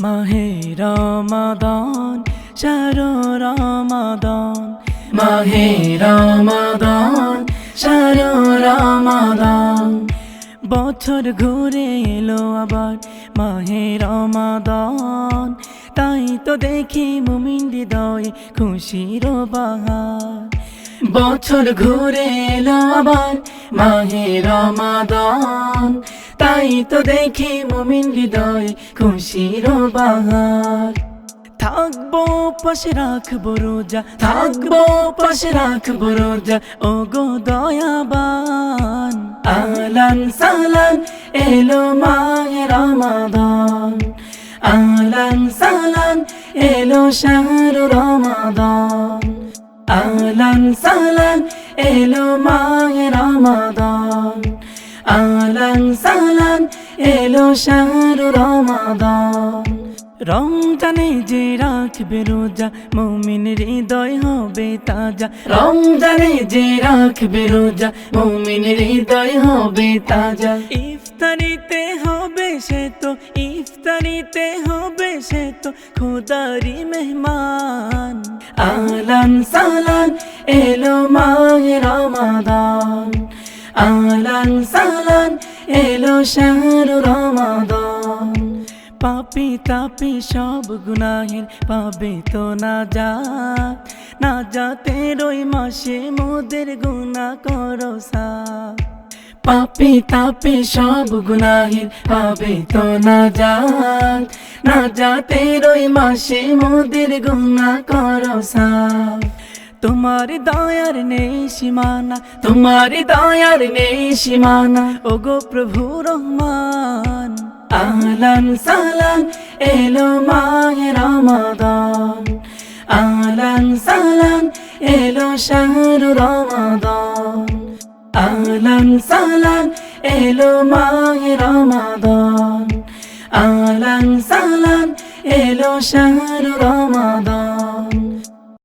মাহে রমাদান শাহরু রমাদান মাহে রমাদান শাহরু রমাদান বছর ঘুরে এলো আবার মাহে রমাদান তাই তো দেখি মুমিন হৃদয়ে খুশির বাহার বছর ঘুরে এলো আবার মাহে রমাদান তাই তো দেখি মুমিন হৃদয়ে খুশির বাহার থাকবো পাশে রাখবো রোজা থাকবো পাশে রাখবো রোজা ও গো দয়াবান আহলান সাহলান এলো মাহে রমাদান আহলান সাহলান এলো শাহরু রমাদান আহলান সাহলান এলো মাহে রমাদান আহলান সাহলান এলো শাহরু রমাদান রমজানে যে রাখবে রোজা মুমিনের হৃদয় হবে তাজা রমজানে যে রাখবে রোজা মুমিনের হৃদয় হবে তাজা ইফতারিতে হবে সে তো ইফতারিতে হবে সে তো খোদারি মেহমান আহলান সাহলান এলো মাহে রমাদান আহলান সাহলান এলো শাহরু রমাদান পাপি তাপি সব গুনাহের পাবে তো না যাতের ওই মাসে মোদের গুনাহ করো সাফ পাপি তাপি সব গুনাহের পাবে তো না যাতের ওই মাসে মোদের গুনাহ করো সাফ তোমার দয়ার নেই সীমানা তোমার দয়ার নেই সীমানা ওগো প্রভু রহমান আহলান সাহলান এলো মাহে রমাদান আহলান সাহলান এলো শাহরু রমাদান আহলান সাহলান এলো মাহে রমাদান আহলান সাহলান এলো শাহরু রমাদান।